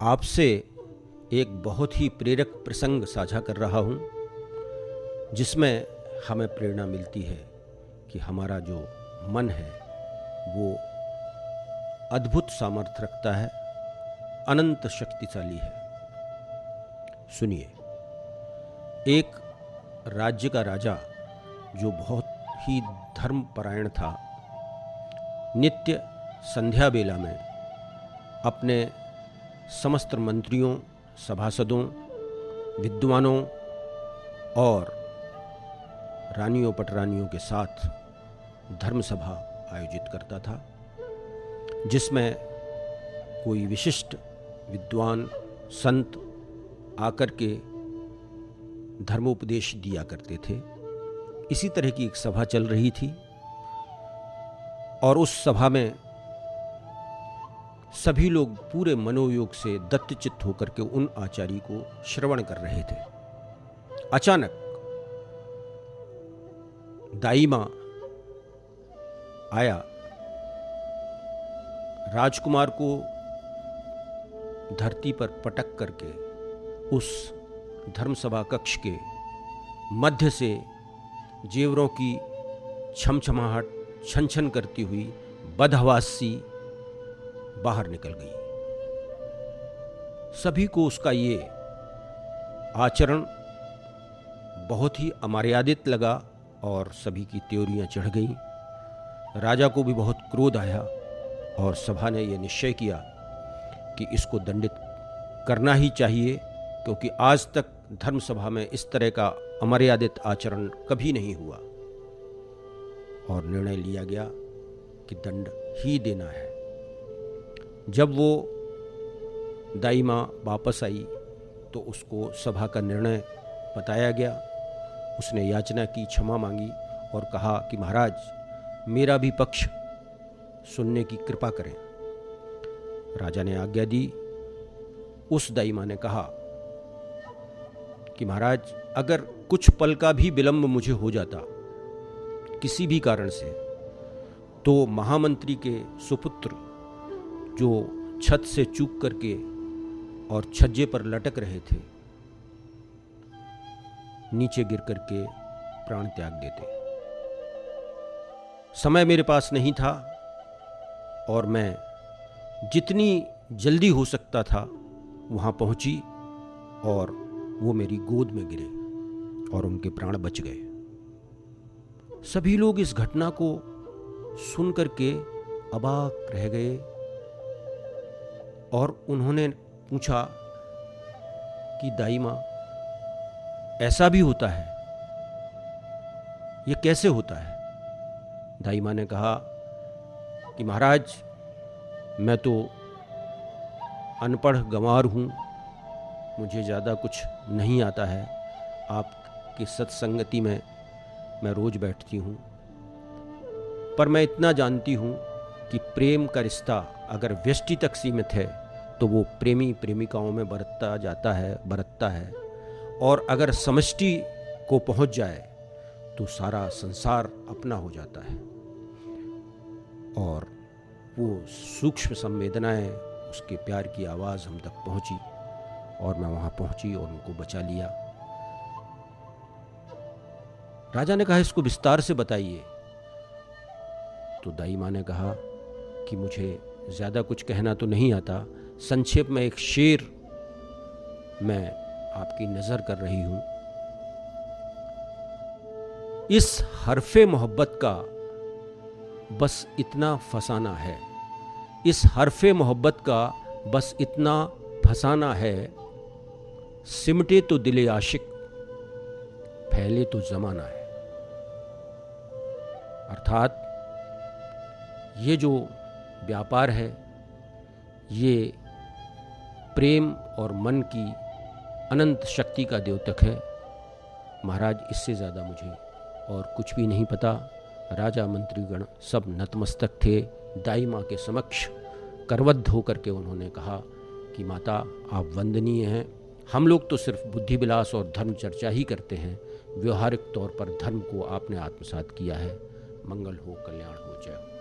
आपसे एक बहुत ही प्रेरक प्रसंग साझा कर रहा हूँ, जिसमें हमें प्रेरणा मिलती है कि हमारा जो मन है वो अद्भुत सामर्थ्य रखता है, अनंत शक्तिशाली है। सुनिए, एक राज्य का राजा जो बहुत ही धर्मपरायण था, नित्य संध्या बेला में अपने समस्त मंत्रियों, सभासदों, विद्वानों और रानियों पटरानियों के साथ धर्म सभा आयोजित करता था, जिसमें कोई विशिष्ट विद्वान संत आकर के धर्मोपदेश दिया करते थे। इसी तरह की एक सभा चल रही थी और उस सभा में सभी लोग पूरे मनोयोग से दत्तचित्त होकर के उन आचार्य को श्रवण कर रहे थे। अचानक दाई मां आया, राजकुमार को धरती पर पटक करके उस धर्मसभा कक्ष के मध्य से जेवरों की छमछमाहट छन छन करती हुई बदहवास सी बाहर निकल गई। सभी को उसका ये आचरण बहुत ही अमर्यादित लगा और सभी की त्योरियां चढ़ गईं। राजा को भी बहुत क्रोध आया और सभा ने यह निश्चय किया कि इसको दंडित करना ही चाहिए, क्योंकि आज तक धर्म सभा में इस तरह का अमर्यादित आचरण कभी नहीं हुआ। और निर्णय लिया गया कि दंड ही देना है। जब वो दाई मां वापस आई तो उसको सभा का निर्णय बताया गया। उसने याचना की, क्षमा मांगी और कहा कि महाराज, मेरा भी पक्ष सुनने की कृपा करें। राजा ने आज्ञा दी। उस दाई मां ने कहा कि महाराज, अगर कुछ पल का भी विलंब मुझे हो जाता किसी भी कारण से, तो महामंत्री के सुपुत्र जो छत से चूक करके और छज्जे पर लटक रहे थे, नीचे गिर करके प्राण त्याग देते। समय मेरे पास नहीं था और मैं जितनी जल्दी हो सकता था वहां पहुंची और वो मेरी गोद में गिरे और उनके प्राण बच गए। सभी लोग इस घटना को सुन करके अबाक रह गए और उन्होंने पूछा कि दाई मां, ऐसा भी होता है? ये कैसे होता है? दाई मां ने कहा कि महाराज, मैं तो अनपढ़ गंवार हूँ, मुझे ज़्यादा कुछ नहीं आता है। आपकी सत्संगति में मैं रोज बैठती हूँ, पर मैं इतना जानती हूँ कि प्रेम का रिश्ता अगर व्यष्टि तक सीमित है तो वो प्रेमी प्रेमिकाओं में बरतता है, और अगर समष्टि को पहुंच जाए तो सारा संसार अपना हो जाता है। और वो सूक्ष्म संवेदनाएं, उसके प्यार की आवाज़ हम तक पहुंची और मैं वहां पहुंची और उनको बचा लिया। राजा ने कहा, इसको विस्तार से बताइए। तो दाई मां ने कहा कि मुझे ज़्यादा कुछ कहना तो नहीं आता, संक्षेप में एक शेर मैं आपकी नज़र कर रही हूं। इस हरफे मोहब्बत का बस इतना फसाना है, इस हरफे मोहब्बत का बस इतना फसाना है, सिमटे तो दिले आशिक, फैले तो जमाना है। अर्थात ये जो व्यापार है, ये प्रेम और मन की अनंत शक्ति का द्योतक है। महाराज, इससे ज़्यादा मुझे और कुछ भी नहीं पता। राजा मंत्रीगण सब नतमस्तक थे। दाई माँ के समक्ष करवद्ध होकर के उन्होंने कहा कि माता, आप वंदनीय हैं। हम लोग तो सिर्फ बुद्धि विलास और धर्म चर्चा ही करते हैं, व्यवहारिक तौर पर धर्म को आपने आत्मसात किया है। मंगल हो, कल्याण हो, जय हो।